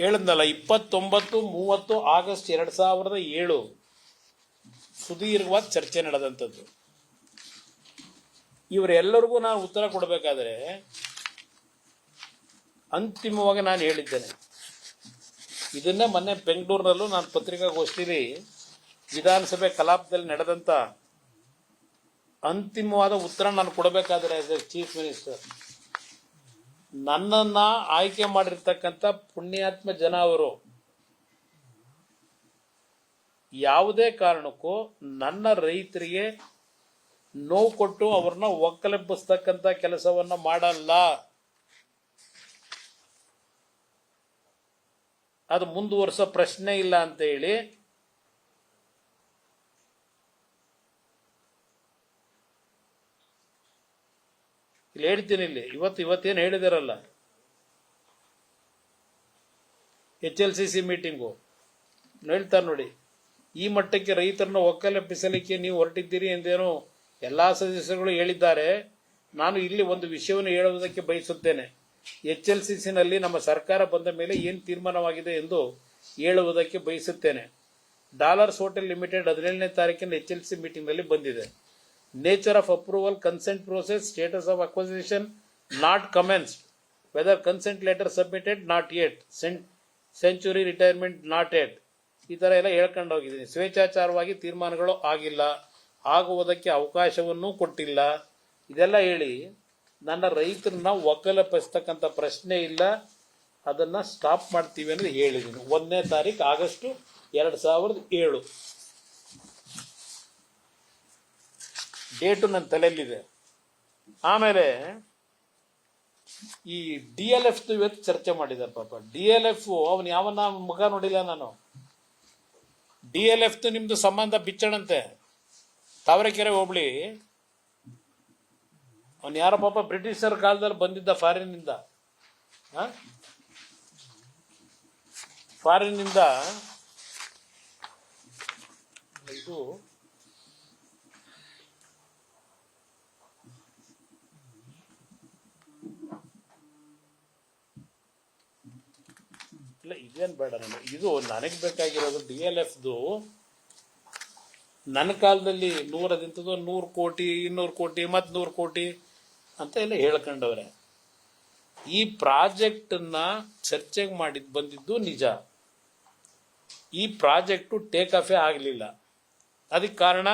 ಹೇಳಿದ್ನಲ್ಲ 29-30 ಆಗಸ್ಟ್ 2007 ಸುದೀರ್ಘವಾದ ಚರ್ಚೆ ನಡೆದಂಥದ್ದು. ಇವರೆಲ್ಲರಿಗೂ ನಾನು ಉತ್ತರ ಕೊಡಬೇಕಾದ್ರೆ ಅಂತಿಮವಾಗಿ ನಾನು ಹೇಳಿದ್ದೇನೆ, ಇದನ್ನೇ ಮೊನ್ನೆ ಬೆಂಗಳೂರಿನಲ್ಲೂ ನಾನು ಪತ್ರಿಕಾಗೋಷ್ಠಿಲಿ ವಿಧಾನಸಭೆ ಕಲಾಪದಲ್ಲಿ ನಡೆದಂತ ಅಂತಿಮವಾದ ಉತ್ತರ ನಾನು ಕೊಡಬೇಕಾದ್ರೆ ಚೀಫ್ ಮಿನಿಸ್ಟರ್, ನನ್ನನ್ನ ಆಯ್ಕೆ ಮಾಡಿರ್ತಕ್ಕಂಥ ಪುಣ್ಯಾತ್ಮ ಜನ ಅವರು ಯಾವುದೇ ಕಾರಣಕ್ಕೂ ನನ್ನ ರೈತರಿಗೆ ನೋವು ಕೊಟ್ಟು ಅವ್ರನ್ನ ಒಕ್ಕಲೆಬ್ಬಿಸ್ತಕ್ಕಂಥ ಕೆಲಸವನ್ನ ಮಾಡಲ್ಲ. ಅದು ಮುಂದುವರಿಸೋ ಪ್ರಶ್ನೆ ಇಲ್ಲ ಅಂತ ಹೇಳಿ ಇಲ್ಲಿ ಹೇಳ್ತೀನಿ. ಇಲ್ಲಿ ಇವತ್ತೇನು ಹೇಳಿದಾರಲ್ಲ, HLCC ಮೀಟಿಂಗು ಹೇಳ್ತಾರೆ ನೋಡಿ, ಈ ಮಟ್ಟಕ್ಕೆ ರೈತರನ್ನ ಒಕ್ಕಲೆಬ್ಬಿಸಲಿಕ್ಕೆ ನೀವು ಹೊರಟಿದ್ದೀರಿ ಎಂದೇನು ಎಲ್ಲಾ ಸದಸ್ಯರುಗಳು ಹೇಳಿದ್ದಾರೆ. ನಾನು ಇಲ್ಲಿ ಒಂದು ವಿಷಯವನ್ನು ಹೇಳುವುದಕ್ಕೆ ಬಯಸುತ್ತೇನೆ. HLCC ನಲ್ಲಿ ನಮ್ಮ ಸರ್ಕಾರ ಬಂದ ಮೇಲೆ ಏನು ತೀರ್ಮಾನವಾಗಿದೆ ಎಂದು ಹೇಳುವುದಕ್ಕೆ ಬಯಸುತ್ತೇನೆ. ಡಾಲರ್ಸ್ ಹೋಟೆಲ್ ಲಿಮಿಟೆಡ್ 17ನೇ ತಾರೀಕಿನ HLC ಮೀಟಿಂಗ್ ನಲ್ಲಿ ಬಂದಿದೆ. Nature of approval, consent process, status of acquisition not commenced, whether consent letter submitted not yet, century retirement not yet, ಈ ತರ ಎಲ್ಲ ಹೇಳ್ಕೊಂಡು ಹೋಗಿದ್ದೀನಿ. ಸ್ವೇಚ್ಛಾಚಾರವಾಗಿ ತೀರ್ಮಾನಗಳು ಆಗಿಲ್ಲ, ಆಗುವುದಕ್ಕೆ ಅವಕಾಶವನ್ನೂ ಕೊಟ್ಟಿಲ್ಲ. ಇದೆಲ್ಲ ಹೇಳಿ ನನ್ನ ರೈತರನ್ನ ಒಕ್ಕಲೆಬ್ಬಿಸ್ತಕ್ಕಂಥ ಪ್ರಶ್ನೆ ಇಲ್ಲ, ಅದನ್ನ ಸ್ಟಾಪ್ ಮಾಡ್ತೀವಿ ಅಂದ್ರೆ ಹೇಳಿದ್ದೀನಿ. 1ನೇ ತಾರೀಕು ಆಗಸ್ಟ್ 2007 ಡೇಟು ನನ್ನ ತಲೆಯಲ್ಲಿದೆ. ಆಮೇಲೆ ಈ DLF ಇವತ್ತು ಚರ್ಚೆ ಮಾಡಿದ್ದಾರೆ. ಪಾಪ DLF ಅವನು ಯಾವನ್ನ ಮುಖ ನೋಡಿಲ್ಲ ನಾನು. DLF ನಿಮ್ದು ಸಂಬಂಧ ಬಿಚ್ಚಣಂತೆ. ತಾವರೆಕೆರೆ ಹೋಬಳಿ ಅವನು ಯಾರ ಪಾಪ ಬ್ರಿಟಿಷರ್ ಕಾಲದಲ್ಲಿ ಬಂದಿದ್ದ ಫಾರಿನ್ನಿಂದ ಇದು ಇಲ್ಲ, ಇದೇನು ಬೇಡ ನನಗೆ. ಇದು ನನಗೆ ಬೇಕಾಗಿರೋದು DLFದು. ನನ್ನ ಕಾಲದಲ್ಲಿ 100 ಕೋಟಿ 200 ಕೋಟಿ ಮತ್ತು 100 ಕೋಟಿ ಅಂತ ಎಲ್ಲ ಹೇಳ್ಕೊಂಡವ್ರೆ. ಈ ಪ್ರಾಜೆಕ್ಟನ್ನ ಚರ್ಚೆಗೆ ಬಂದಿದ್ದು ನಿಜ. ಈ ಪ್ರಾಜೆಕ್ಟು ಟೇಕ್ ಆಫೇ ಆಗಲಿಲ್ಲ. ಅದಕ್ಕೆ ಕಾರಣ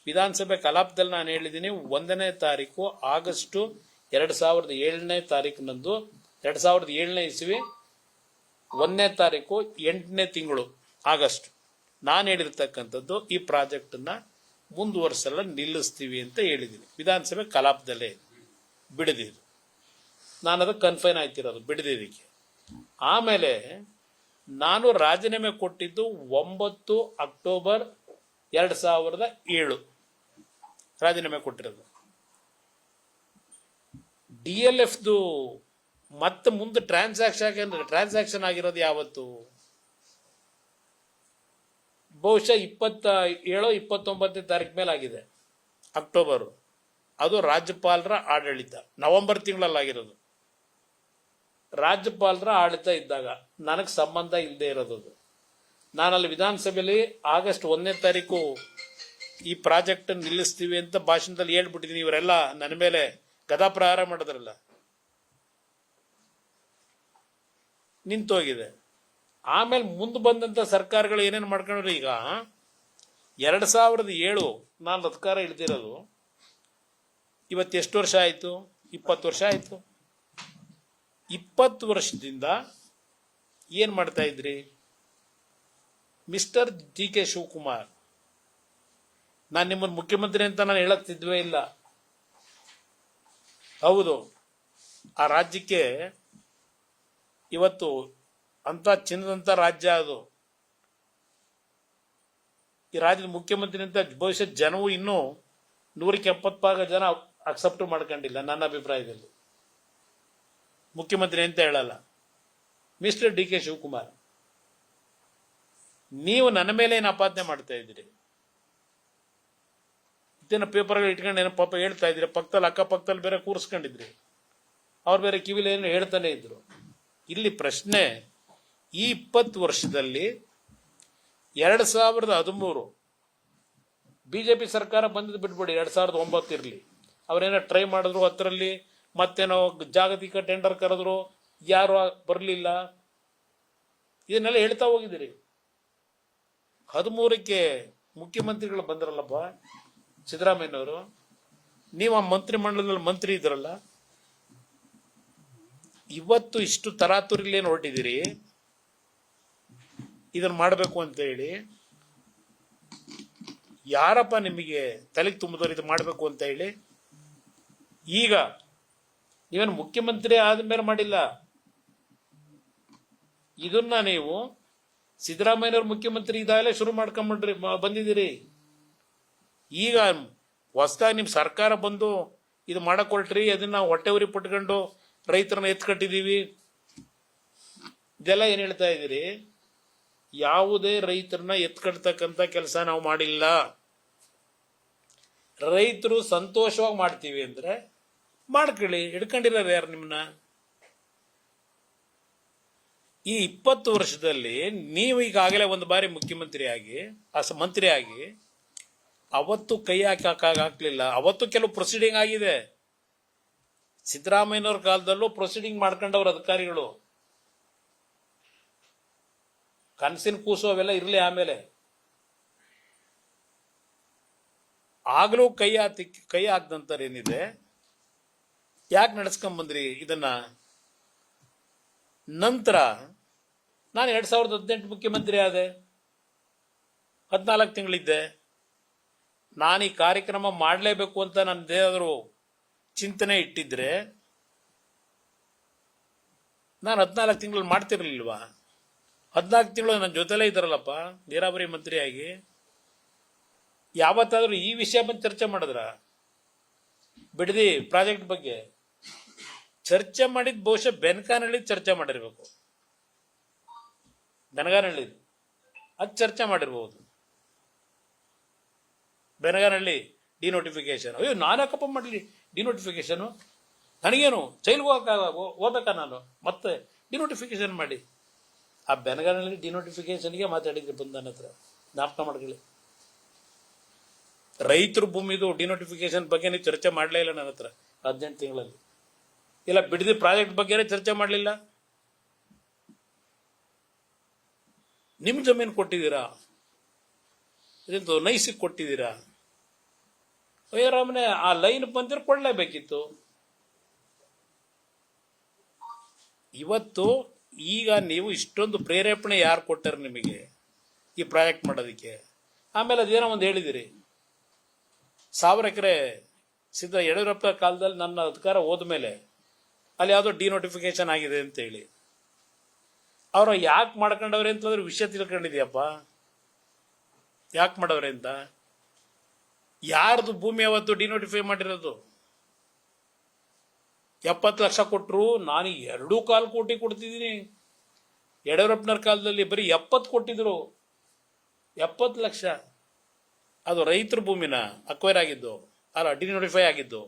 ವಿಧಾನಸಭೆ ಕಲಾಪದಲ್ಲಿ ನಾನು ಹೇಳಿದ್ದೀನಿ, 1ನೇ ತಾರೀಕು ಆಗಸ್ಟ್ 2007ನೇ ತಾರೀಕಿನಂದು 2007ನೇ ಇಸ್ವಿ 1ನೇ ತಾರೀಕು 8ನೇ ತಿಂಗಳು ಆಗಸ್ಟ್ ನಾನು ಹೇಳಿರ್ತಕ್ಕಂಥದ್ದು ಈ ಪ್ರಾಜೆಕ್ಟ್ ಅನ್ನ ಮುಂದುವರಿಸಲ್ಲ, ನಿಲ್ಲಿಸ್ತೀವಿ ಅಂತ ಹೇಳಿದ್ದೀನಿ. ವಿಧಾನಸಭೆ ಕಲಾಪದಲ್ಲೇ ಬಿಡದಿದ್ದು, ನಾನು ಅದಕ್ಕೆ ಕನ್ಫೈನ್ ಆಯ್ತಿರೋದು ಬಿಡದಿದ್ದಕ್ಕೆ. ಆಮೇಲೆ ನಾನು ರಾಜೀನಾಮೆ ಕೊಟ್ಟಿದ್ದು 9 ಅಕ್ಟೋಬರ್ 2007 ರಾಜೀನಾಮೆ ಕೊಟ್ಟಿರೋದು. DLFದು ಮತ್ತೆ ಮುಂದೆ ಟ್ರಾನ್ಸಾಕ್ಷನ್ ಆಗಿರೋದು ಯಾವತ್ತು? ಬಹುಶಃ 27-29ನೇ ತಾರೀಕು ಮೇಲೆ ಆಗಿದೆ, ಅಕ್ಟೋಬರ್. ಅದು ರಾಜ್ಯಪಾಲರ ಆಡಳಿತ, ನವೆಂಬರ್ ತಿಂಗಳಲ್ಲಾಗಿರೋದು. ರಾಜ್ಯಪಾಲರ ಆಡಳಿತ ಇದ್ದಾಗ ನನಗೆ ಸಂಬಂಧ ಇಲ್ಲದೆ ಇರೋದು. ನಾನಲ್ಲಿ ವಿಧಾನಸಭೆಯಲ್ಲಿ ಆಗಸ್ಟ್ 1ನೇ ತಾರೀಕು ಈ ಪ್ರಾಜೆಕ್ಟ್ ನಿಲ್ಲಿಸ್ತೀವಿ ಅಂತ ಭಾಷಣದಲ್ಲಿ ಹೇಳ್ಬಿಟ್ಟಿದ್ದೀನಿ. ಇವರೆಲ್ಲ ನನ್ನ ಮೇಲೆ ಗದಾಪ್ರಹಾರ ಮಾಡಿದ್ರಲ್ಲ, ನಿಂತೋಗಿದೆ. ಆಮೇಲೆ ಮುಂದೆ ಬಂದಂತ ಸರ್ಕಾರಗಳು ಏನೇನು ಮಾಡ್ಕೊಂಡ್ರೆ, ಈಗ 2007 ನಾನು ಅಧಿಕಾರ ಇಳ್ದಿರೋದು, ಇವತ್ತು ಎಷ್ಟು ವರ್ಷ ಆಯ್ತು? 20 ವರ್ಷ ಆಯ್ತು. 20 ವರ್ಷದಿಂದ ಏನ್ ಮಾಡ್ತಾ ಇದ್ರಿ? ಮಿಸ್ಟರ್ DK ಶಿವಕುಮಾರ್, ನಾನು ನಿಮ್ಮನ್ನು ಮುಖ್ಯಮಂತ್ರಿ ಅಂತ ನಾನು ಹೇಳಕ್ತಿದ್ವೇ ಇಲ್ಲ. ಹೌದು, ಆ ರಾಜ್ಯಕ್ಕೆ ಇವತ್ತು ಅಂತ ಚಿನ್ನದಂತ ರಾಜ್ಯ ಅದು. ಈ ರಾಜ್ಯದ ಮುಖ್ಯಮಂತ್ರಿ ಅಂತ ಬಹುಶಃ ಜನವು ಇನ್ನೂ 170 ಜನ ಅಕ್ಸೆಪ್ಟ್ ಮಾಡ್ಕೊಂಡಿಲ್ಲ ನನ್ನ ಅಭಿಪ್ರಾಯದಲ್ಲಿ. ಮುಖ್ಯಮಂತ್ರಿ ಅಂತ ಹೇಳಲ್ಲ. ಮಿಸ್ಟರ್ DK ಶಿವಕುಮಾರ್, ನೀವು ನನ್ನ ಮೇಲೆ ಏನು ಆಪಾದನೆ ಮಾಡ್ತಾ ಇದ್ದೀರಿ? ಇದೇನ ಪೇಪರ್ಗಳು ಇಟ್ಕೊಂಡು ಏನೋ ಪಾಪ ಹೇಳ್ತಾ ಇದ್ದೀರಿ. ಪಕ್ಕದಲ್ಲಿ ಅಕ್ಕಪಕ್ಕದಲ್ಲಿ ಬೇರೆ ಕೂರಿಸ್ಕೊಂಡಿದ್ರಿ, ಅವ್ರು ಬೇರೆ ಕಿವಿಲಿ ಏನು ಹೇಳ್ತಾನೆ ಇದ್ರು. ಇಲ್ಲಿ ಪ್ರಶ್ನೆ, ಈ 20 ವರ್ಷದಲ್ಲಿ 2013 ಬಿಜೆಪಿ ಸರ್ಕಾರ ಬಂದಿದ್ದು ಬಿಟ್ಬಿಡಿ, 2009 ಇರಲಿ, ಅವರೇನೋ ಟ್ರೈ ಮಾಡಿದ್ರು, ಹತ್ತರಲ್ಲಿ ಮತ್ತೇನೋ ಜಾಗತಿಕ ಟೆಂಡರ್ ಕರೆದ್ರು, ಯಾರು ಬರಲಿಲ್ಲ. ಇದನ್ನೆಲ್ಲ ಹೇಳ್ತಾ ಹೋಗಿದ್ದೀರಿ. 13ಕ್ಕೆ ಮುಖ್ಯಮಂತ್ರಿಗಳು ಬಂದ್ರಲ್ಲಪ್ಪ ಸಿದ್ದರಾಮಯ್ಯನವರು, ನೀವು ಆ ಮಂತ್ರಿ ಮಂಡಲದಲ್ಲಿ ಮಂತ್ರಿ ಇದ್ರಲ್ಲ, ಇವತ್ತು ಇಷ್ಟು ತರಾತುರಿಲೇನು ಹೊರಟಿದ್ದೀರಿ ಇದನ್ನು ಮಾಡಬೇಕು ಅಂತ ಹೇಳಿ. ಯಾರಪ್ಪ ನಿಮಗೆ ತಲೆಗೆ ತುಂಬಿದವರು ಇದು ಮಾಡಬೇಕು ಅಂತ ಹೇಳಿ? ಈಗ ನೀವೇನು ಮುಖ್ಯಮಂತ್ರಿ ಆದ್ಮೇಲೆ ಮಾಡಿಲ್ಲ, ಇದನ್ನ ನೀವು ಸಿದ್ದರಾಮಯ್ಯನವ್ರ ಮುಖ್ಯಮಂತ್ರಿ ಇದಾಗಲೇ ಶುರು ಮಾಡ್ಕೊಂಡ್ಬಿಡ್ರಿ ಬಂದಿದ್ದೀರಿ. ಈಗ ಹೊಸದಾಗಿ ನಿಮ್ಮ ಸರ್ಕಾರ ಬಂದು ಇದು ಮಾಡಕ್ ಹೊರಟ್ರಿ, ಅದನ್ನ ಹೊಟ್ಟೆ ಉರಿ ಪಟ್ಕೊಂಡು ರೈತರನ್ನ ಎತ್ಕಟ್ಟಿದೀವಿ, ಇದೆಲ್ಲ ಏನ್ ಹೇಳ್ತಾ ಇದ್ದೀರಿ? ಯಾವುದೇ ರೈತರನ್ನ ಎತ್ಕಟ್ತಕ್ಕಂಥ ಕೆಲಸ ನಾವು ಮಾಡಿಲ್ಲ. ರೈತರು ಸಂತೋಷವಾಗಿ ಮಾಡ್ತೀವಿ ಅಂದ್ರೆ ಮಾಡ್ಕೊಳ್ಳಿ, ಹಿಡ್ಕೊಂಡಿರೋರು ಯಾರು ನಿಮ್ಮನ್ನ? ಈ 20 ವರ್ಷದಲ್ಲಿ ನೀವು ಈಗಾಗಲೇ ಒಂದು ಬಾರಿ ಮುಖ್ಯಮಂತ್ರಿ ಆಗಿ ಮಂತ್ರಿ ಆಗಿ ಅವತ್ತು ಕೈ ಹಾಕಲಿಲ್ಲ. ಅವತ್ತು ಕೆಲವು ಪ್ರೊಸೀಡಿಂಗ್ ಆಗಿದೆ. ಸಿದ್ದರಾಮಯ್ಯನವ್ರ ಕಾಲದಲ್ಲೂ ಪ್ರೊಸೀಡಿಂಗ್ ಮಾಡ್ಕೊಂಡವ್ರ ಅಧಿಕಾರಿಗಳು. ಕನಸಿನ ಕೂಸು ಅವೆಲ್ಲ ಇರಲಿ, ಆಮೇಲೆ ಆಗ್ಲೂ ಕೈ ಹಾಕ್ದಂತಾರೆ ಏನಿದೆ, ಯಾಕೆ ನಡೆಸ್ಕೊಂಬಂದ್ರಿ ಇದನ್ನ? ನಂತರ ನಾನು 2018 ಮುಖ್ಯಮಂತ್ರಿ ಆದೆ, 14 ತಿಂಗಳಿದ್ದೆ. ನಾನು ಈ ಕಾರ್ಯಕ್ರಮ ಮಾಡಲೇಬೇಕು ಅಂತ ನನ್ನದೇನಾದರೂ ಚಿಂತನೆ ಇಟ್ಟಿದ್ರೆ ನಾನು 14 ತಿಂಗಳಲ್ಲಿ ಮಾಡ್ತಿರ್ಲಿಲ್ವಾ? 14 ತಿಂಗಳು ನನ್ನ ಜೊತೆಲೇ ಇದ್ದಾರಲ್ಲಪ್ಪ ನೀರಾವರಿ ಮಂತ್ರಿಯಾಗಿ. ಯಾವತ್ತಾದ್ರೂ ಈ ವಿಷಯ ಬಂದು ಚರ್ಚೆ ಮಾಡಿದ್ರ? ಬಿಡದಿ ಪ್ರಾಜೆಕ್ಟ್ ಬಗ್ಗೆ ಚರ್ಚೆ ಮಾಡಿದ ಬಹುಶಃ ಬೆನಗಾನಹಳ್ಳಿ ಚರ್ಚೆ ಮಾಡಿರ್ಬೇಕು. ಬೆನಗಾನಹಳ್ಳಿ ಅದು ಚರ್ಚೆ ಮಾಡಿರ್ಬೋದು. ಬೆನಗಾನಹಳ್ಳಿ ಡಿನೋಟಿಫಿಕೇಶನ್, ಅಯ್ಯೋ ನಾನು ಯಾಕಪ್ಪ ಮಾಡಲಿ ಡಿನೋಟಿಫಿಕೇಶನು? ನನಗೇನು ಜೈಲ್ಗೆ ಹೋಗ್ಬೇಕಾ ನಾನು? ಮತ್ತೆ ಡಿನೋಟಿಫಿಕೇಶನ್ ಮಾಡಿ. ಆ ಬೆನಗಾನಹಳ್ಳಿ ಡಿನೋಟಿಫಿಕೇಶನ್ಗೆ ಮಾತಾಡಿದ್ರಿ ಬಂದು ನನ್ನ ಹತ್ರ, ಜ್ಞಾಪಕ ಮಾಡ್ಕೊಳ್ಳಿ. ರೈತರ ಭೂಮಿದು ಡಿನೋಟಿಫಿಕೇಶನ್ ಬಗ್ಗೆ ನೀವು ಚರ್ಚೆ ಮಾಡಲೇ ಇಲ್ಲ ನನ್ನ ಹತ್ರ 18 ತಿಂಗಳಲ್ಲಿ. ಇಲ್ಲ ಬಿಡದಿ ಪ್ರಾಜೆಕ್ಟ್ ಬಗ್ಗೆನೇ ಚರ್ಚೆ ಮಾಡಲಿಲ್ಲ. ನಿಮ್ ಜಮೀನು ಕೊಟ್ಟಿದ್ದೀರಾ, ಇದೊಂದು ನೈಸಿಗೆ ಕೊಟ್ಟಿದ್ದೀರಾ. ಅಯ್ಯರಾಮನೆ ಆ ಲೈನ್ ಬಂದಿರೋ ಕೊಡಲೇಬೇಕಿತ್ತು. ಇವತ್ತು ಈಗ ನೀವು ಇಷ್ಟೊಂದು ಪ್ರೇರೇಪಣೆ ಯಾರು ಕೊಟ್ಟಾರ ನಿಮಗೆ ಈ ಪ್ರಾಜೆಕ್ಟ್ ಮಾಡೋದಕ್ಕೆ? ಆಮೇಲೆ ಅದೇನೋ ಒಂದು ಹೇಳಿದಿರಿ, 1000 ಎಕರೆ ಯಡಿಯೂರಪ್ಪ ಕಾಲದಲ್ಲಿ ನನ್ನ ಅಧಿಕಾರ ಹೋದ್ಮೇಲೆ ಅಲ್ಲಿ ಯಾವುದೋ ಡಿನೋಟಿಫಿಕೇಶನ್ ಆಗಿದೆ ಅಂತ ಹೇಳಿ. ಅವ್ರು ಯಾಕೆ ಮಾಡ್ಕೊಂಡವ್ರೆ ಅಂತಂದ್ರೆ ವಿಷಯ ತಿಳ್ಕೊಂಡಿದ್ಯಪ್ಪ, ಯಾಕೆ ಮಾಡವ್ರೆ ಅಂತ. ಯಾರ್ದು ಭೂಮಿ ಅವತ್ತು ಡಿನೋಟಿಫೈ ಮಾಡಿರೋದು? 70 ಲಕ್ಷ ಕೊಟ್ಟರು, ನಾನು 2.25 ಕೋಟಿ ಕೊಡ್ತಿದ್ದೀನಿ. ಯಡಿಯೂರಪ್ಪನವ್ರ ಕಾಲದಲ್ಲಿ ಬರೀ 70 ಕೊಟ್ಟಿದ್ರು. 70 ಲಕ್ಷ ಅದು ರೈತರ ಭೂಮಿನ ಅಕ್ವೈರ್ ಆಗಿದ್ದು, ಅಲ್ಲ ಡಿನೋಟಿಫೈ ಆಗಿದ್ದು.